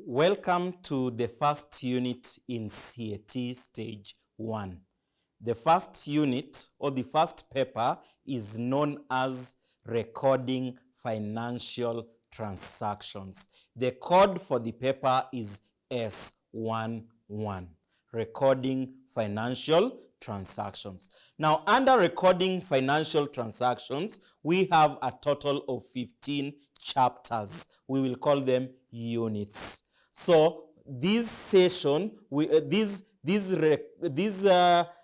Welcome to the first unit in CAT Stage 1. The first unit or the first paper is known as Recording Financial Transactions. The code for the paper is S1.1, Recording Financial Transactions. Now, under Recording Financial Transactions, we have a total of 15 chapters. We will call them units. So this session,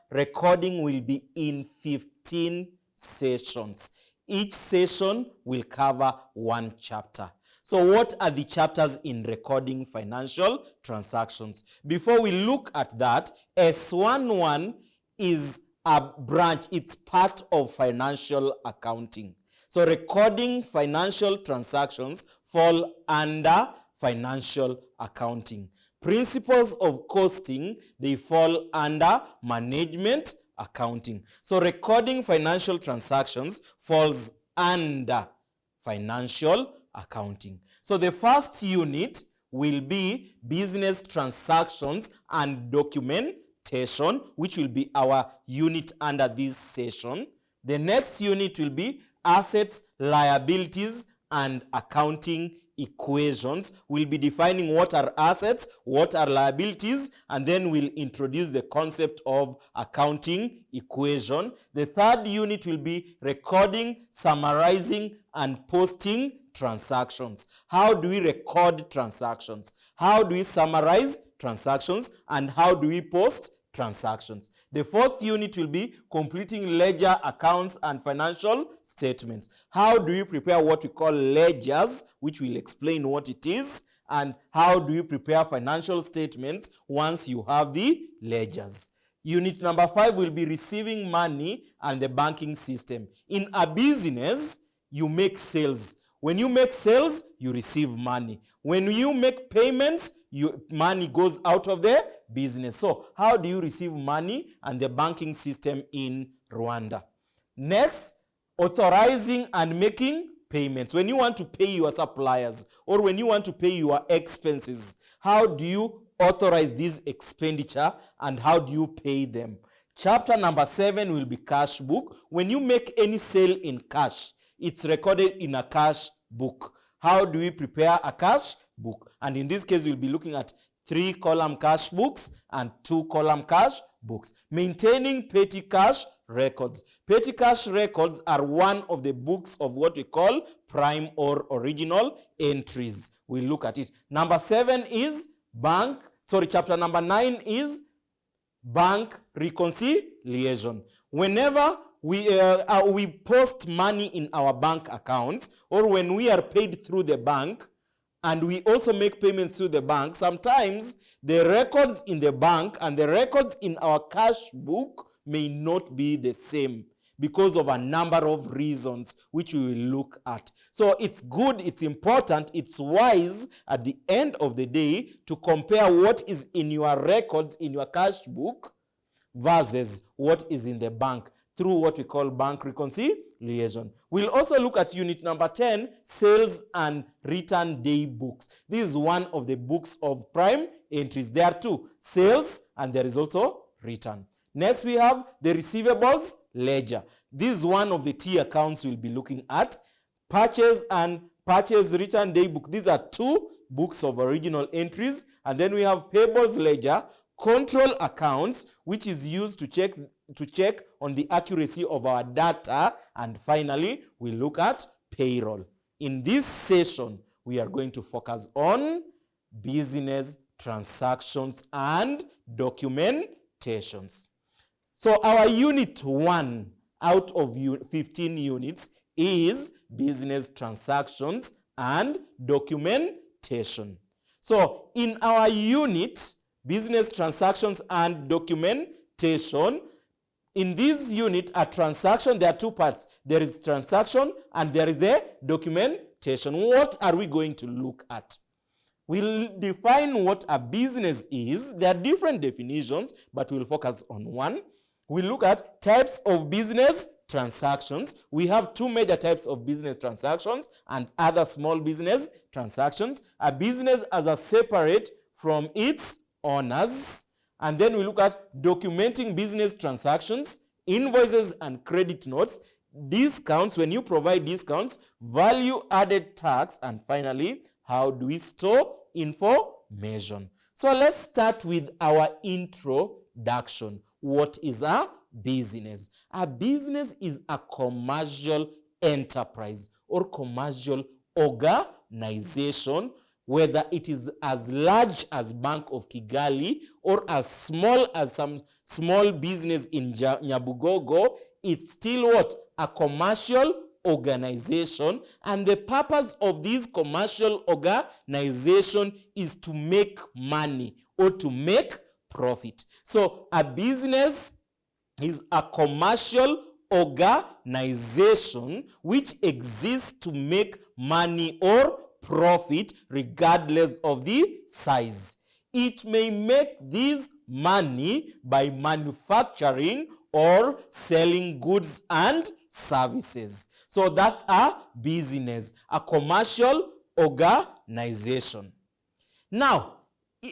recording will be in 15 sessions. Each session will cover one chapter. So what are the chapters in recording financial transactions? Before we look at that, S1.1 is a branch. It's part of financial accounting. So recording financial transactions fall under financial accounting. Principles of costing, they fall under management accounting. So recording financial transactions falls under financial accounting. So the first unit will be business transactions and documentation, which will be our unit under this session. The next unit will be assets, liabilities, and accounting equations. We'll be defining what are assets, what are liabilities, and then we'll introduce the concept of accounting equation. The third unit will be recording, summarizing, and posting transactions. How do we record transactions? How do we summarize transactions? And how do we post transactions? The fourth unit will be completing ledger accounts and financial statements. How do we prepare what we call ledgers, which will explain what it is, and how do you prepare financial statements once you have the ledgers. Unit number 5 will be receiving money and the banking system. In a business, you make sales. When you make sales, you receive money. When you make payments, money goes out of the business. So how do you receive money and the banking system in Rwanda? Next, authorizing and making payments. When you want to pay your suppliers or when you want to pay your expenses, how do you authorize this expenditure and how do you pay them? Chapter number 7 will be cash book. When you make any sale in cash, it's recorded in a cash book. How do we prepare a cash book? And in this case, we'll be looking at 3-column cash books and 2-column cash books. Maintaining petty cash records. Petty cash records are one of the books of what we call prime or original entries. We'll look at it. Chapter number 9 is bank reconciliation. Whenever we post money in our bank accounts, or when we are paid through the bank, and we also make payments through the bank, sometimes the records in the bank and the records in our cash book may not be the same because of a number of reasons which we will look at. So it's good, it's important, it's wise at the end of the day to compare what is in your records in your cash book versus what is in the bank through what we call bank reconciliation. We'll also look at unit number 10, sales and return day books. This is one of the books of prime entries. There are two, sales and there is also return. Next we have the receivables ledger. This is one of the T accounts we'll be looking at. Purchase and purchase return day book. These are two books of original entries. And then we have payables ledger, control accounts, which is used to check on the accuracy of our data. And finally, we look at payroll. In this session, we are going to focus on business transactions and documentations. So our unit 1 out of 15 units is business transactions and documentation. So in our unit, business transactions and documentation, in this unit, a transaction, there are two parts. There is transaction and there is the documentation. What are we going to look at? We'll define what a business is. There are different definitions, but we'll focus on one. We'll look at types of business transactions. We have two major types of business transactions and other small business transactions. A business as a separate from its owners. And then we look at documenting business transactions, invoices and credit notes, discounts, when you provide discounts, value added tax, and finally, how do we store information? So let's start with our introduction. What is a business? A business is a commercial enterprise or commercial organization, whether it is as large as Bank of Kigali or as small as some small business in Nyabugogo. It's still what? A commercial organization, and the purpose of this commercial organization is to make money or to make profit. So a business is a commercial organization which exists to make money or profit regardless of the size. It may make this money by manufacturing or selling goods and services. So that's a business, a commercial organization. Now,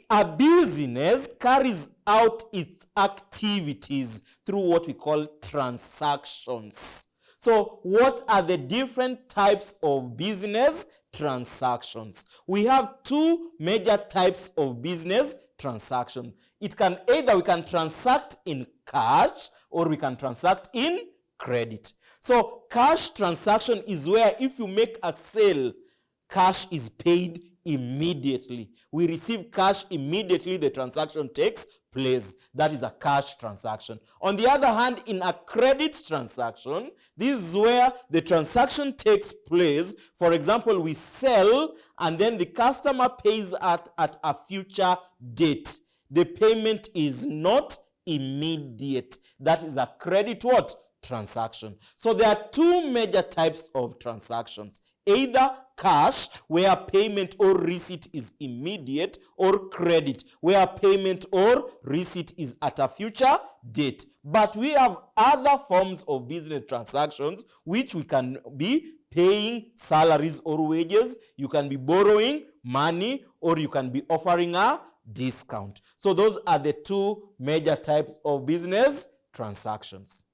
a business carries out its activities through what we call transactions. So what are the different types of business transactions? We have two major types of business transaction. It can either we can transact in cash or we can transact in credit. So cash transaction is where if you make a sale, cash is paid immediately. We receive cash immediately, the transaction takes place. That is a cash transaction. On the other hand, in a credit transaction, this is where the transaction takes place. For example, we sell and then the customer pays at a future date. The payment is not immediate. That is a credit what? Transaction. So there are two major types of transactions. Either cash, where payment or receipt is immediate, or credit, where payment or receipt is at a future date. But we have other forms of business transactions which we can be paying salaries or wages, you can be borrowing money, or you can be offering a discount. So those are the two major types of business transactions.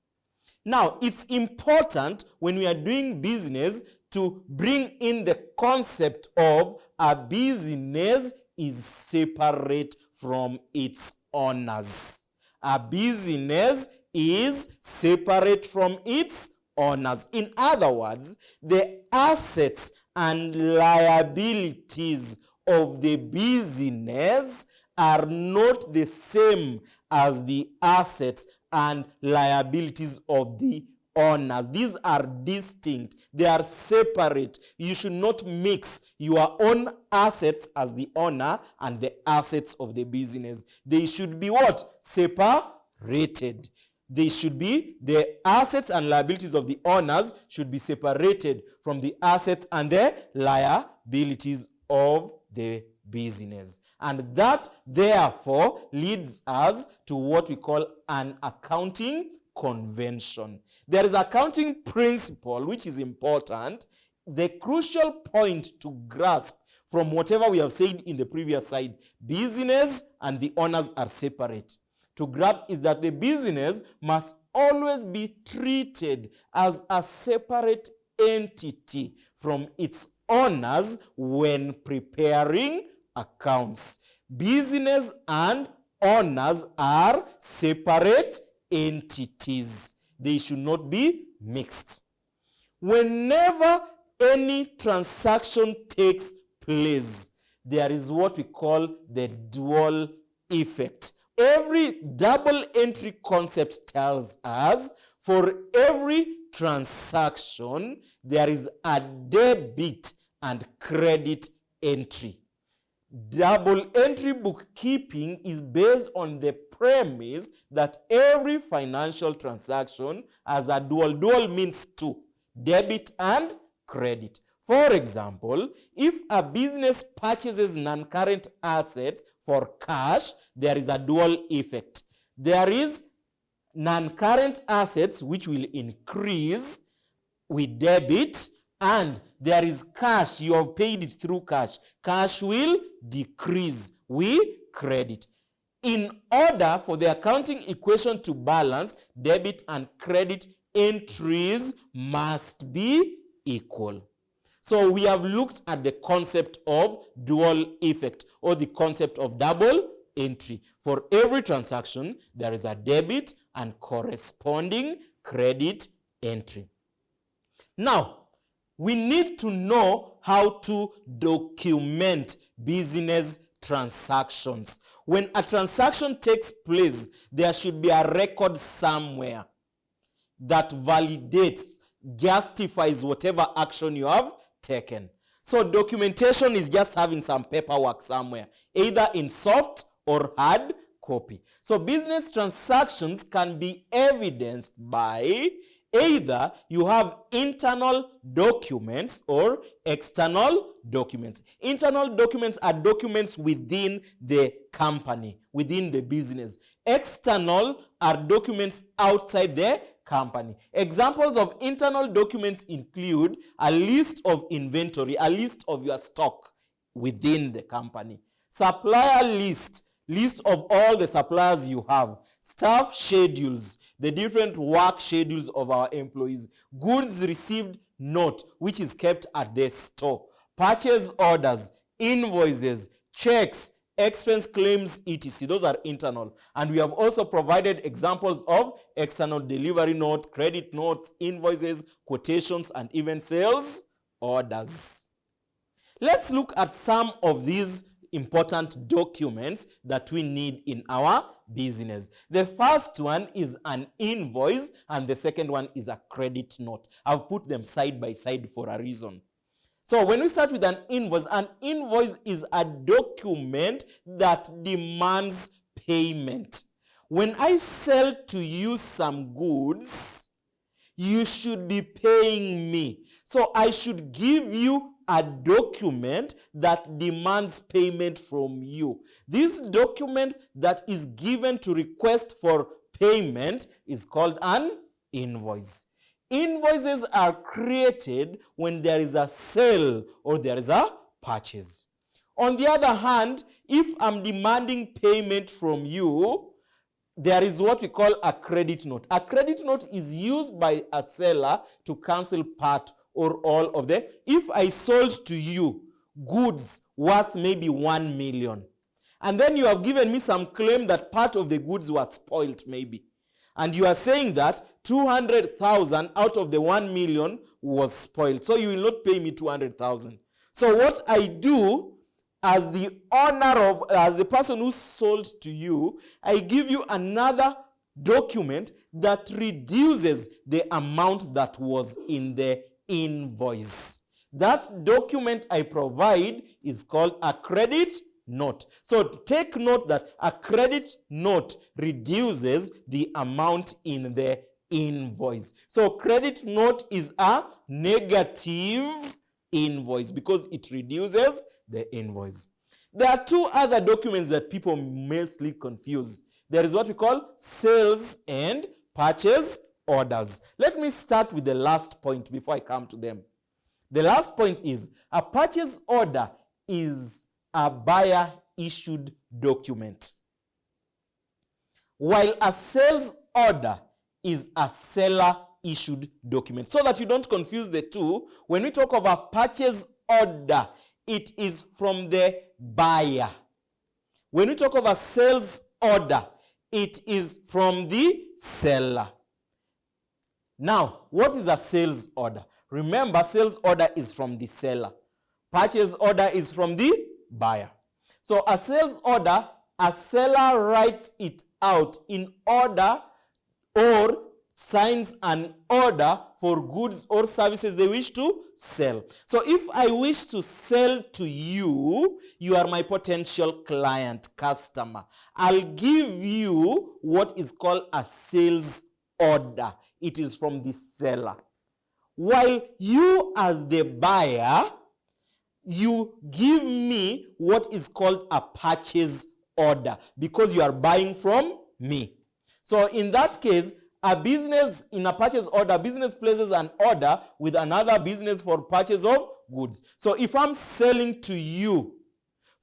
Now, it's important when we are doing business to bring in the concept of a business is separate from its owners. A business is separate from its owners. In other words, the assets and liabilities of the business are not the same as the assets and liabilities of the owners. These are distinct. They are separate. You should not mix your own assets as the owner and the assets of the business. They should be what? Separated. They should be, the assets and liabilities of the owners should be separated from the assets and the liabilities of the business. And that therefore leads us to what we call an accounting convention. There is accounting principle which is important. The crucial point to grasp from whatever we have said in the previous slide, business and the owners are separate. To grasp is that the business must always be treated as a separate entity from its owners when preparing accounts. Business and owners are separate entities. They should not be mixed. Whenever any transaction takes place, there is what we call the dual effect. Every double entry concept tells us for every transaction, there is a debit and credit entry. Double entry bookkeeping is based on the premise that every financial transaction has a dual. Dual means two, debit and credit. For example, if a business purchases non-current assets for cash, there is a dual effect. There is non-current assets which will increase, we debit, and there is cash, you have paid it through cash. Cash will decrease, we credit. In order for the accounting equation to balance, debit and credit entries must be equal. So we have looked at the concept of dual effect, or the concept of double entry. For every transaction, there is a debit and corresponding credit entry. Now, we need to know how to document business transactions. When a transaction takes place, there should be a record somewhere that validates, justifies whatever action you have taken. So documentation is just having some paperwork somewhere, either in soft or hard copy. So business transactions can be evidenced by either you have internal documents or external documents. Internal documents are documents within the company, within the business. External are documents outside the company. Examples of internal documents include a list of inventory, a list of your stock within the company. Supplier list of all the suppliers you have. Staff schedules, the different work schedules of our employees. Goods received note, which is kept at the store. Purchase orders, invoices, checks, expense claims, etc. Those are internal. And we have also provided examples of external: delivery notes, credit notes, invoices, quotations, and even sales orders. Let's look at some of these important documents that we need in our business. The first one is an invoice, and the second one is a credit note. I've put them side by side for a reason. So when we start with an invoice is a document that demands payment. When I sell to you some goods, you should be paying me. So I should give you a document that demands payment from you. This document that is given to request for payment is called an invoice. Invoices are created when there is a sale or there is a purchase. On the other hand, if I'm demanding payment from you, there is what we call a credit note. A credit note is used by a seller to cancel part or all of the, if I sold to you goods worth maybe 1 million, and then you have given me some claim that part of the goods were spoiled maybe, and you are saying that 200,000 out of the 1 million was spoiled, so you will not pay me 200,000. So what I do as the owner of, as the person who sold to you, I give you another document that reduces the amount that was in the invoice. That document I provide is called a credit note. So take note that a credit note reduces the amount in the invoice. So credit note is a negative invoice because it reduces the invoice. There are two other documents that people mostly confuse. There is what we call sales and purchase orders. Let me start with the last point before I come to them. The last point is a purchase order is a buyer issued document, while a sales order is a seller issued document. So that you don't confuse the two, when we talk of a purchase order, it is from the buyer. When we talk of a sales order, it is from the seller. Now, what is a sales order? Remember, sales order is from the seller. Purchase order is from the buyer. So a sales order, a seller writes it out in order or signs an order for goods or services they wish to sell. So if I wish to sell to you, you are my potential client, customer. I'll give you what is called a sales order. It is from the seller. While you as the buyer, you give me what is called a purchase order because you are buying from me. So in that case, a business in a purchase order, business places an order with another business for purchase of goods. So if I'm selling to you,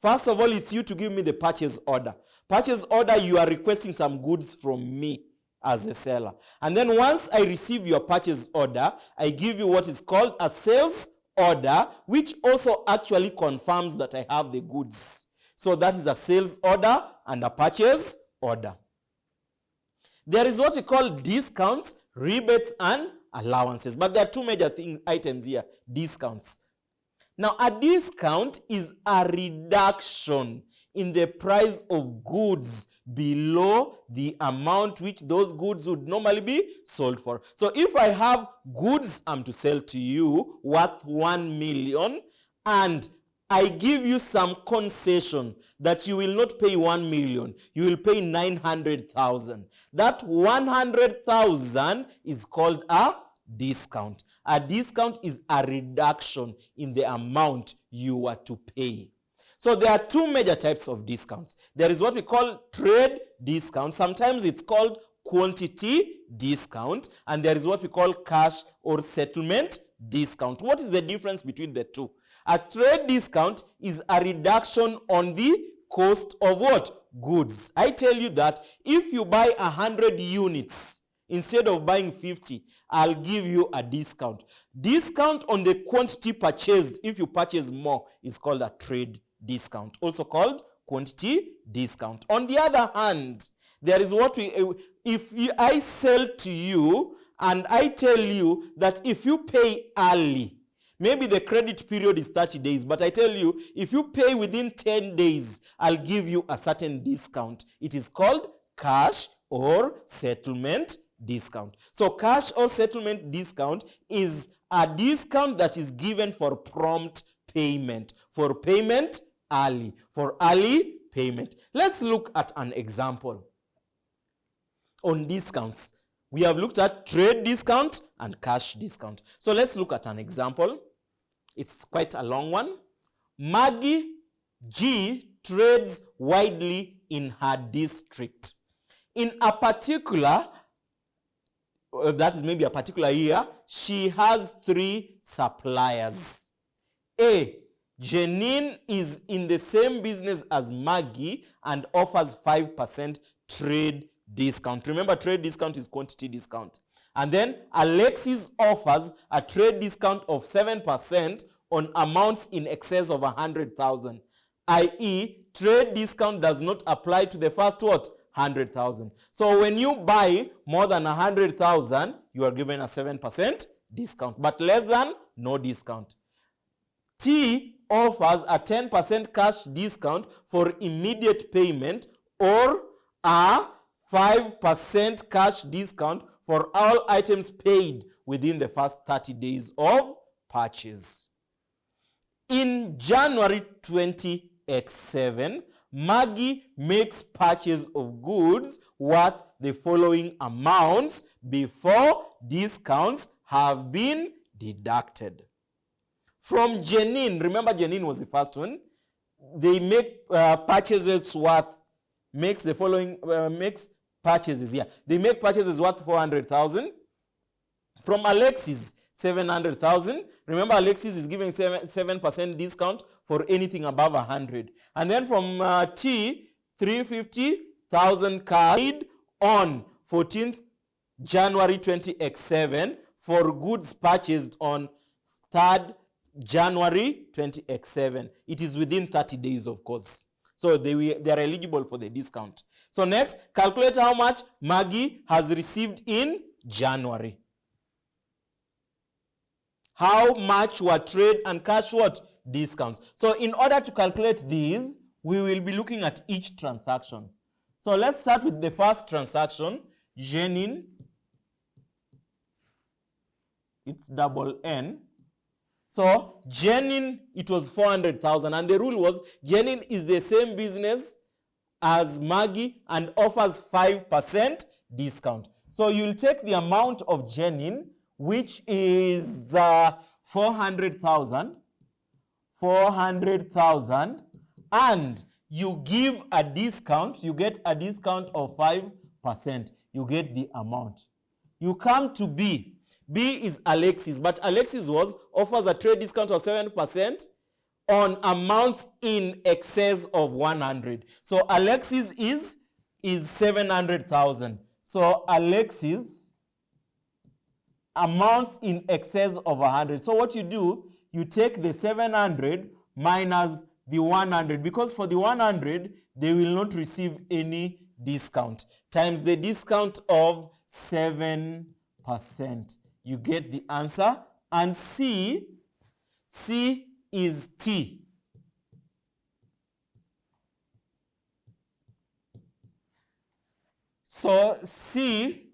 first of all, it's you to give me the purchase order. Purchase order, you are requesting some goods from me as the seller. And then once I receive your purchase order, I give you what is called a sales order, which also actually confirms that I have the goods. So that is a sales order and a purchase order. There is what we call discounts, rebates, and allowances. But there are two major items here, discounts. Now, a discount is a reduction in the price of goods below the amount which those goods would normally be sold for. So if I have goods I'm to sell to you worth 1 million, and I give you some concession that you will not pay 1 million, you will pay 900,000. That 100,000 is called a discount. A discount is a reduction in the amount you are to pay. So there are two major types of discounts. There is what we call trade discount. Sometimes it's called quantity discount. And there is what we call cash or settlement discount. What is the difference between the two? A trade discount is a reduction on the cost of what? Goods. I tell you that if you buy 100 units, instead of buying 50, I'll give you a discount. Discount on the quantity purchased, if you purchase more, is called a trade discount, also called quantity discount. On the other hand, there is what I sell to you and I tell you that if you pay early, maybe the credit period is 30 days, but I tell you, if you pay within 10 days, I'll give you a certain discount. It is called cash or settlement discount. So cash or settlement discount is a discount that is given for prompt payment, for payment early, for early payment. Let's look at an example on discounts. We have looked at trade discount and cash discount. So let's look at an example. It's quite a long one. Maggie G trades widely in her district. In a particular, that is maybe a particular year, she has 3 suppliers. A, Janine is in the same business as Maggie and offers 5% trade discount. Remember, trade discount is quantity discount. And then Alexis offers a trade discount of 7% on amounts in excess of 100,000. i.e., trade discount does not apply to the first what? 100,000. So when you buy more than 100,000, you are given a 7% discount, but less than, no discount. T offers a 10% cash discount for immediate payment or a 5% cash discount for all items paid within the first 30 days of purchase. In January 20x7, Maggie makes purchase of goods worth the following amounts before discounts have been deducted. From Janine, remember Janine was the first one, they make purchases worth, makes the following, makes purchases, they make purchases worth 400,000. From Alexis, 700,000. Remember, Alexis is giving 7% discount for anything above 100. And then from T, 350,000 paid on 14th January 20x7 for goods purchased on 3rd January 20x7. It is within 30 days, of course. So they are eligible for the discount. So next, calculate how much Maggie has received in January. How much were trade and cash what? Discounts. So in order to calculate these, we will be looking at each transaction. So let's start with the first transaction, Janine. It's double N. So Janine, it was 400,000, and the rule was Janine is the same business as Maggie and offers 5% discount. So you'll take the amount of Janine, which is 400,000, and you give a discount, you get a discount of 5%. you get the amount. You come to B. B is Alexis, but Alexis offers a trade discount of 7% on amounts in excess of 100. So Alexis is 700,000. So Alexis amounts in excess of 100. So what you do, you take the 700 minus the 100, because for the 100 they will not receive any discount, times the discount of 7%. You get the answer. And C is T. So C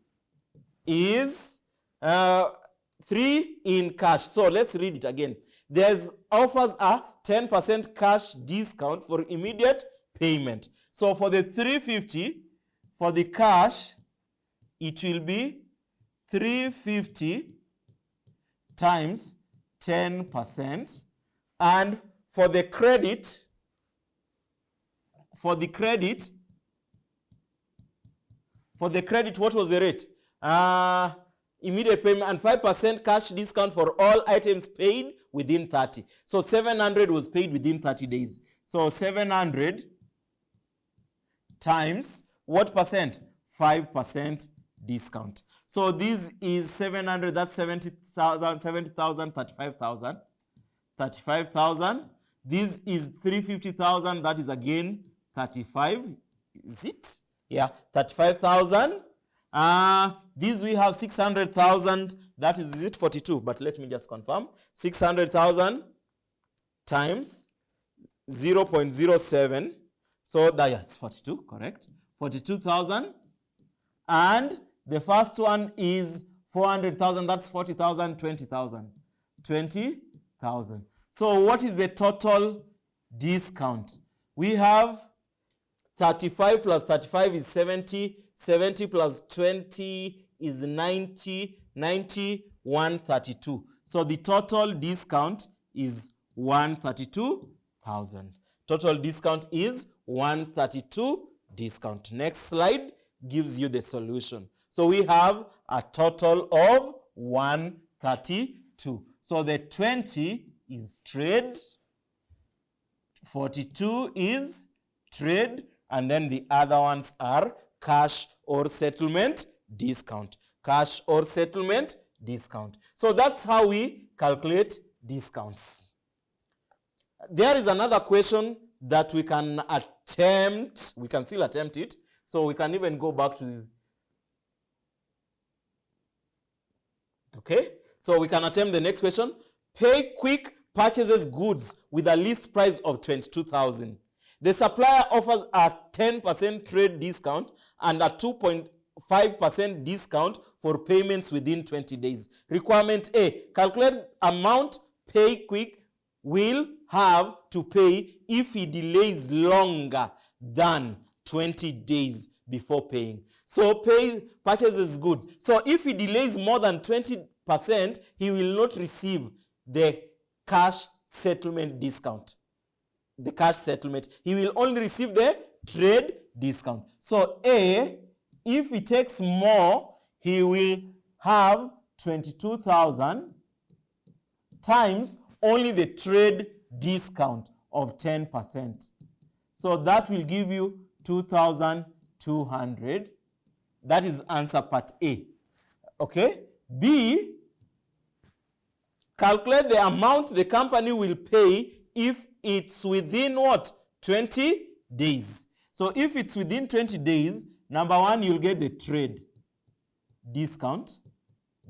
is 3 in cash. So let's read it again. There's offers a 10% cash discount for immediate payment. So for the 350, for the cash, it will be 350 times 10%. And for the credit, what was the rate? Immediate payment and 5% cash discount for all items paid within 30. So 700 was paid within 30 days. So 700 times what percent? 5% discount. So this is 700, that's 70,000, 35,000. 35,000. This is 350,000, that is again 35. Is it? Yeah, 35,000. This we have 600,000, that is it 42? But let me just confirm. 600,000 times 0.07. So that is 42, correct? 42,000. And the first one is 400,000, that's 40,000, 20,000. 20,000. So what is the total discount? We have 35 plus 35 is 70. 70 plus 20 is 90. 90, 132. So the total discount is 132,000. Total discount is 132 discount. Next slide gives you the solution. So we have a total of 132. So the 20 is trade, 42 is trade, and then the other ones are cash or settlement discount. Cash or settlement discount. So that's how we calculate discounts. There is another question that we can attempt. We can still attempt it. So we can even go back to... Okay. So we can attempt the next question. Pay Quick purchases goods with a list price of 22,000. The supplier offers a 10% trade discount and a 2.5% discount for payments within 20 days. Requirement A, calculate amount Pay Quick will have to pay if he delays longer than 20 days before paying. So Pay purchases goods. So if he delays more than 20%, he will not receive the cash settlement discount. The cash settlement. He will only receive the trade discount. So A, if he takes more, he will have 22,000 times only the trade discount of 10%. So that will give you 2,200. That is answer part A. Okay. B, calculate the amount the company will pay if it's within what? 20 days. So if it's within 20 days, number one, you'll get the trade discount.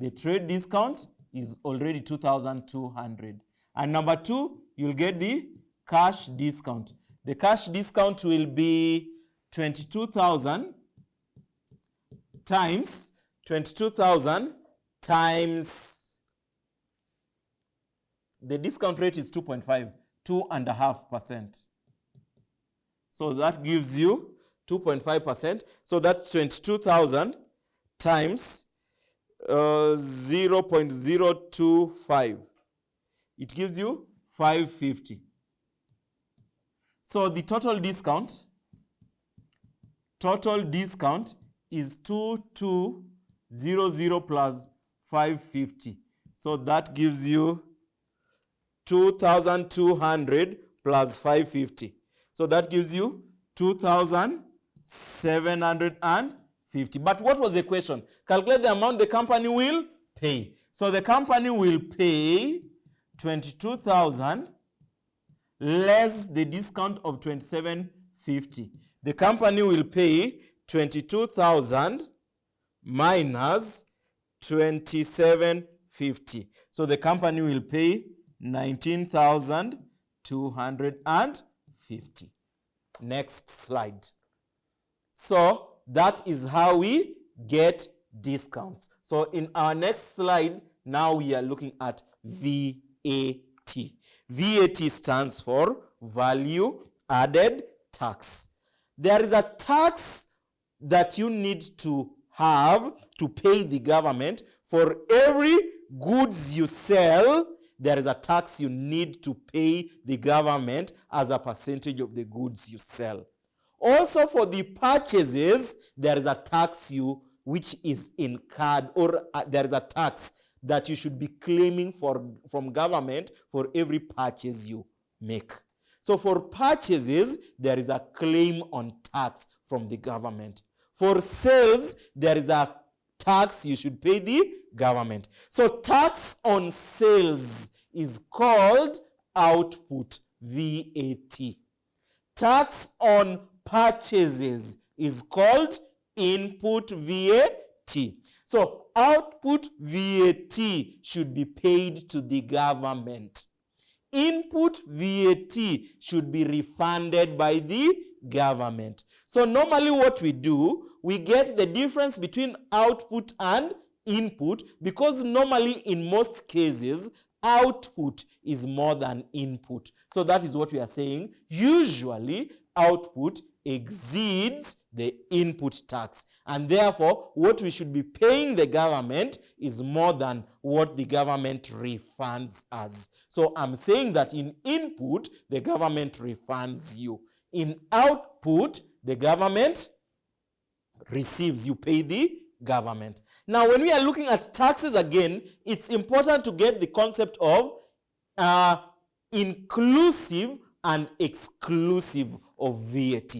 The trade discount is already 2,200. And number two, you'll get the cash discount. The cash discount will be 22,000 times 22,000 times the discount rate is 2.5, 2.5%. So that gives you 2.5%. So that's 22,000 times 0.025. It gives you 550. So the total discount is 2200 plus 550. So that gives you 2,200 plus 550. So that gives you 2,750. But what was the question? Calculate the amount the company will pay. So the company will pay 22,000 less the discount of 2750. The company will pay 22,000 minus 2750. So the company will pay 19,250. Next slide. So that is how we get discounts. So in our next slide, now we are looking at VAT. VAT stands for value added tax. There is a tax that you need to have to pay the government for every goods you sell. There is a tax you need to pay the government as a percentage of the goods you sell. Also for the purchases, there is a tax which is incurred, or there is a tax that you should be claiming from government for every purchase you make. So for purchases, there is a claim on tax from the government. For sales, there is a tax you should pay the government. So tax on sales is called output, VAT. Tax on purchases is called input, VAT. So output VAT should be paid to the government. Input VAT should be refunded by the government. So normally what we do, we get the difference between output and input, because normally in most cases output is more than input. So that is what we are saying. Usually output exceeds the input tax, and therefore what we should be paying the government is more than what the government refunds us. So I'm saying that in input the government refunds you. In output the government receives, you pay the government. Now when we are looking at taxes again, it's important to get the concept of inclusive and exclusive of VAT.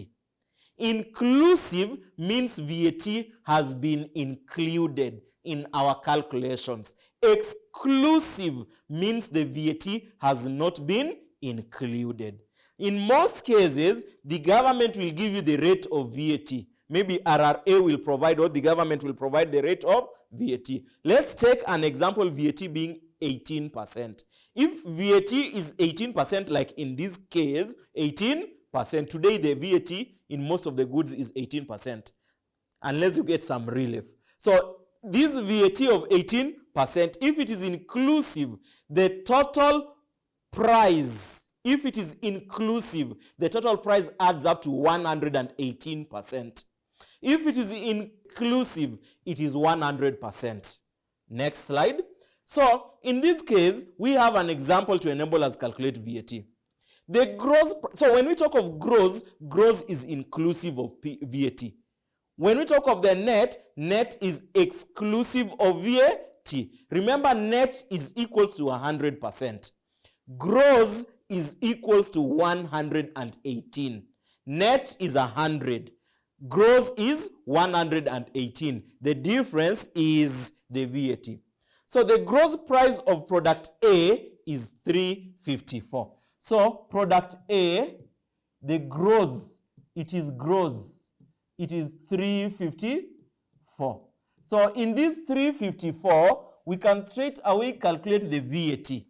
Inclusive means VAT has been included in our calculations. Exclusive means the VAT has not been included. In most cases, the government will give you the rate of VAT. Maybe RRA will provide, or the government will provide the rate of VAT. Let's take an example, VAT being 18%. If VAT is 18%, like in this case, 18%, today the VAT in most of the goods is 18%, unless you get some relief. So this VAT of 18%, if it is inclusive, the total price, if it is inclusive, the total price adds up to 118%. If it is inclusive, it is 100%. Next slide. So in this case, we have an example to enable us calculate VAT. The gross, so when we talk of gross is inclusive of VAT. When we talk of the net is exclusive of VAT. Remember, net is equals to 100%. Gross is equals to 118. Net is 100. Gross is 118. The difference is the VAT. So the gross price of product A is 354. So product A, the gross, it is 354. So in this 354, we can straight away calculate the VAT.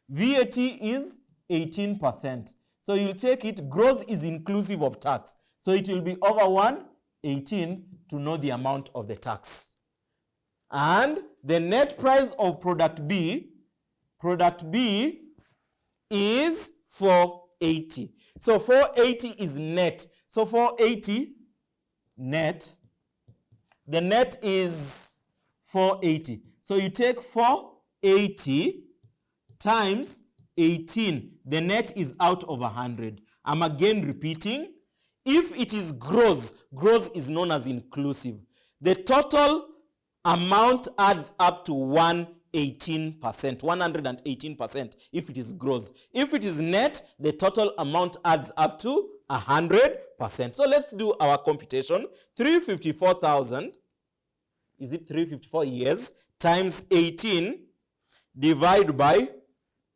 VAT is 18%. So you'll take it, gross is inclusive of tax. So it will be over 118 to know the amount of the tax. And the net price of product B is 480. So 480 is net. So 480 net, the net is 480. So you take 480 times 18. The net is out of 100. I'm again repeating. If it is gross, gross is known as inclusive. the total amount adds up to 118% if it is gross. If it is net, the total amount adds up to 100%. So let's do our computation. 354,000, is it 354 years, times 18 divided by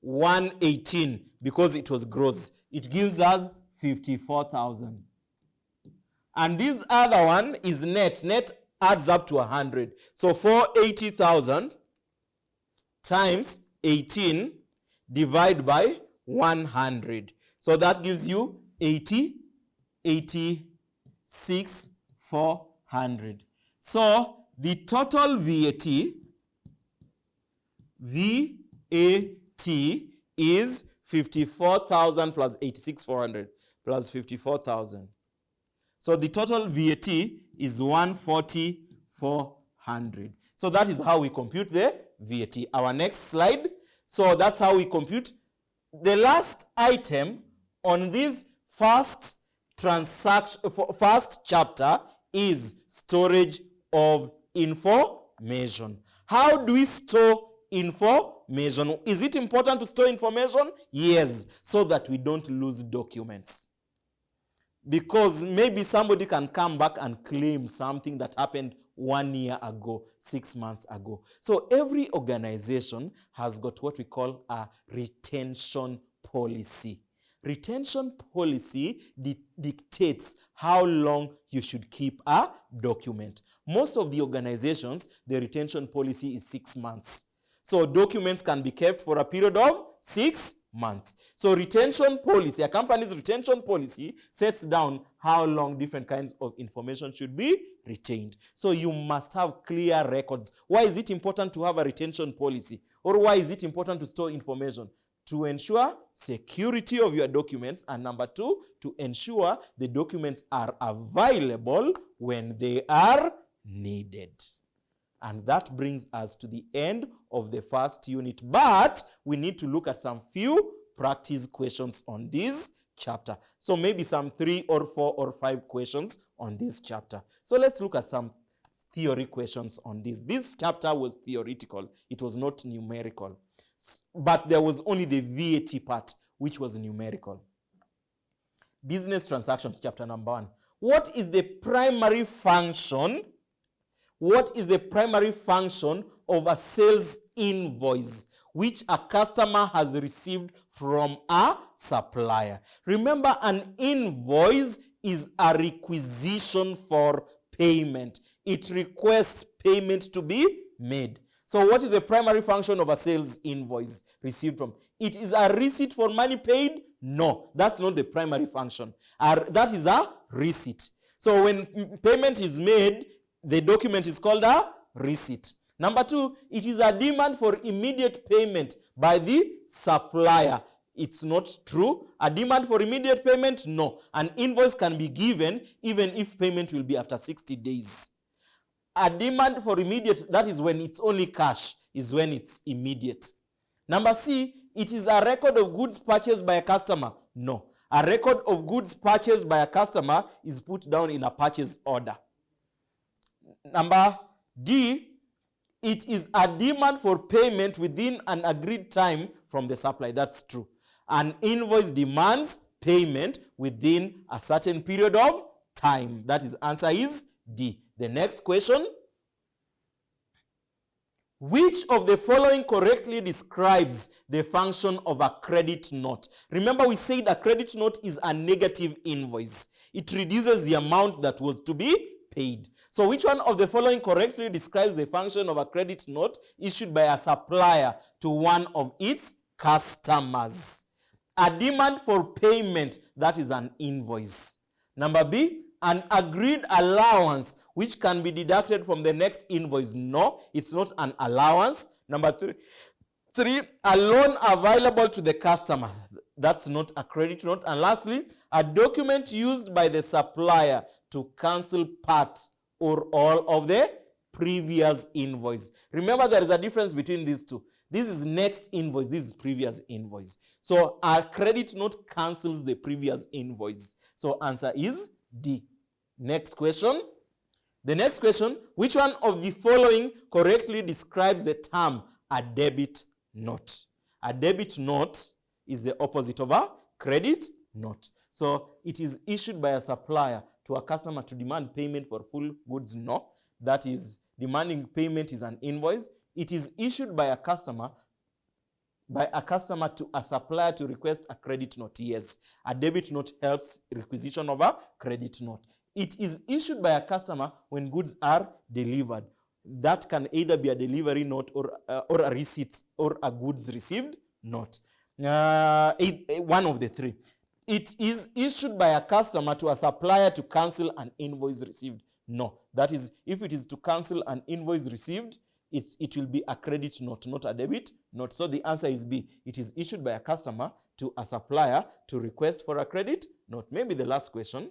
118, because it was gross. It gives us 54,000. And this other one is net. Net adds up to 100. So 480,000 times 18 divided by 100. So that gives you 86,400. So the total VAT is 54,000 plus 86,400 plus 54,000. So the total VAT is 140,400. So that is how we compute the VAT. Our next slide. So that's how we compute. The last item on this first chapter is storage of information. How do we store information? Is it important to store information? Yes, so that we don't lose documents. Because maybe somebody can come back and claim something that happened 1 year ago, 6 months ago. So every organization has got what we call a retention policy. Retention policy dictates how long you should keep a document. Most of the organizations, the retention policy is 6 months. So documents can be kept for a period of 6 months. So retention policy, a company's retention policy sets down how long different kinds of information should be retained. So you must have clear records. Why is it important to have a retention policy? Or why is it important to store information? To ensure security of your documents, and number 2, to ensure the documents are available when they are needed. And that brings us to the end of the first unit. But we need to look at some few practice questions on this chapter. So maybe some 3 or 4 or 5 questions on this chapter. So let's look at some theory questions on this. This chapter was theoretical. It was not numerical. But there was only the VAT part, which was numerical. Business transactions, chapter number 1. What is the primary function? What is the primary function of a sales invoice which a customer has received from a supplier? Remember, an invoice is a requisition for payment. It requests payment to be made. So what is the primary function of a sales invoice received from? It is a receipt for money paid? No, that's not the primary function. That is a receipt. So when payment is made, the document is called a receipt. Number 2, it is a demand for immediate payment by the supplier. It's not true. A demand for immediate payment? No. An invoice can be given even if payment will be after 60 days. A demand for immediate, that is when it's only cash, is when it's immediate. Number C, it is a record of goods purchased by a customer. No. A record of goods purchased by a customer is put down in a purchase order. Number D, it is a demand for payment within an agreed time from the supplier. That's true. An invoice demands payment within a certain period of time. That is, answer is D. The next question. Which of the following correctly describes the function of a credit note? Remember, we said a credit note is a negative invoice. It reduces the amount that was to be paid. So which one of the following correctly describes the function of a credit note issued by a supplier to one of its customers? A demand for payment, that is an invoice. Number B, an agreed allowance which can be deducted from the next invoice. No, it's not an allowance. Number 3, a loan available to the customer. That's not a credit note. And lastly, a document used by the supplier to cancel part or all of the previous invoice. Remember, there is a difference between these two. This is next invoice. This is previous invoice. So a credit note cancels the previous invoice. So answer is D. Next question. The next question, which one of the following correctly describes the term a debit note? A debit note is the opposite of a credit note. So it is issued by a supplier to a customer to demand payment for full goods. No, that is, demanding payment is an invoice. It is issued by a customer to a supplier to request a credit note. Yes, a debit note helps requisition of a credit note. It is issued by a customer when goods are delivered. That can either be a delivery note or a receipt or a goods received note. One of the three. It is issued by a customer to a supplier to cancel an invoice received. No, that is, if it is to cancel an invoice received, it will be a credit note, not a debit note. So the answer is B. It is issued by a customer to a supplier to request for a credit note. Maybe the last question.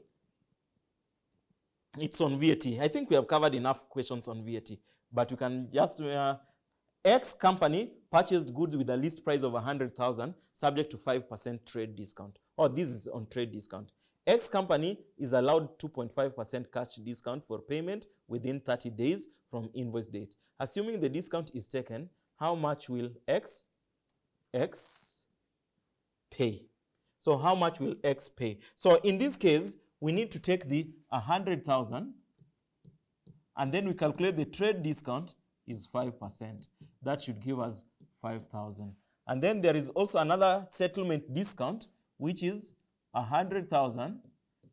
It's on VAT. I think we have covered enough questions on VAT, but you can just X company purchased goods with a list price of 100,000 subject to 5% trade discount. Oh, this is on trade discount. X company is allowed 2.5% cash discount for payment within 30 days from invoice date. Assuming the discount is taken, how much will X pay? So how much will X pay? So in this case, we need to take the 100,000 and then we calculate the trade discount is 5%. That should give us 5,000. And then there is also another settlement discount, which is 100,000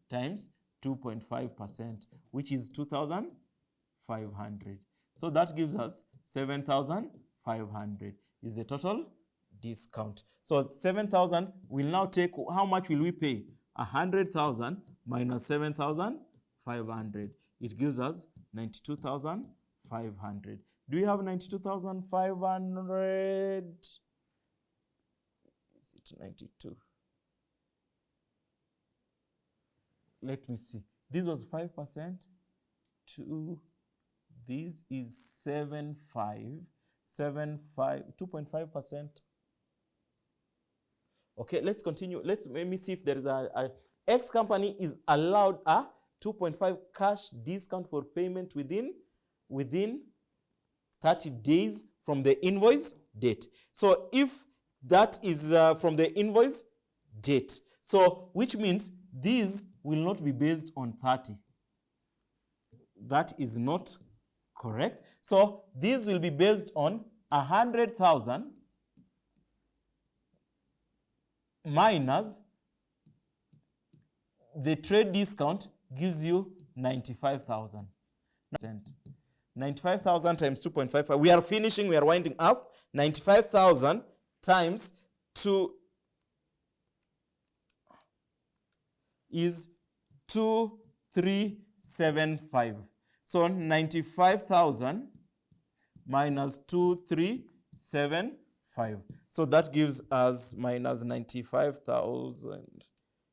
times 2.5%, which is 2,500. So that gives us 7,500 is the total discount. So 7,000 will now take, how much will we pay? 100,000 minus 7,500. It gives us 92,500. Do we have 92,500? Is it 92? Let me see. This was 5%. This is 2.5%. Okay, let's continue. Let me see if there is a X company is allowed a 2.5 cash discount for payment within 30 days from the invoice date. So if that is from the invoice date, so which means these will not be based on 30. That is not correct. So these will be based on 100,000 minus the trade discount gives you 95,000. 95,000 times 2.55. We are finishing, we are winding up. 95,000 times 2 is 2,375. So 95,000 minus 2,375. So that gives us minus 95,000.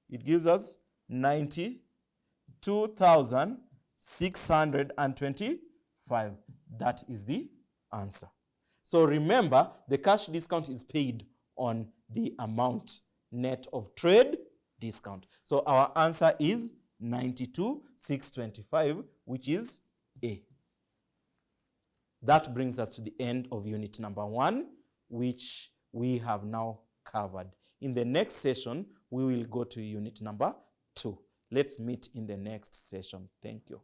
It gives us 92,625. That is the answer. So remember, the cash discount is paid on the amount net of trade discount. So our answer is 92,625, which is A. That brings us to the end of unit number 1, which we have now covered. In the next session, we will go to unit number 2. Let's meet in the next session. Thank you.